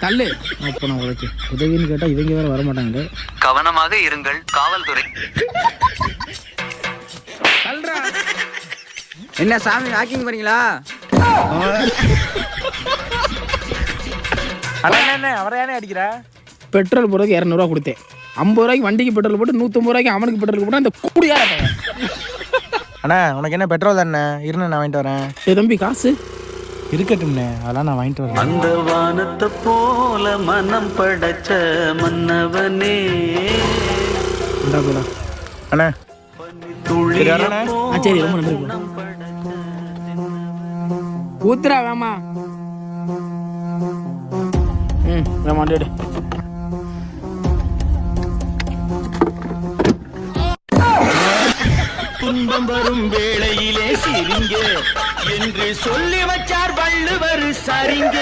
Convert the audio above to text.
தள்ளு. அப்போ நான் உழைக்கு உதவின்னு கேட்டால் இவங்க வேற வரமாட்டாங்களே. கவனமாக இருங்கள் காவல்துறை. என்ன சாமி வாக்கிங் போறீங்களா? அவரையானே அடிக்கிற. பெட்ரோல் போடுறதுக்கு 200 கொடுத்தேன். 50 ரூபாய்க்கு வண்டிக்கு பெட்ரோல் போட்டு 150 ரூபாய்க்கு அவனுக்கு பெட்ரோல் போட்டு அந்த கூடியார பையன். அண்ணா உனக்கு என்ன பெட்ரோல் தானே? இருன்னு நான் வாங்கிட்டு வரேன். தம்பி காசு இருக்கட்டும்ண்ணே, அதெல்லாம் நான் வாங்கிட்டு வரேன். அந்த வானத்தை போல மனம் படைச்ச மன்னவனே. அண்ணா சரி ரொம்ப நன்றி. ஊத்துறா வேமா. வேமாண்டே. துன்பம் வரும் வேளையிலே சிரிங்க என்று சொல்லி வச்சார் வள்ளுவர் சரிங்க.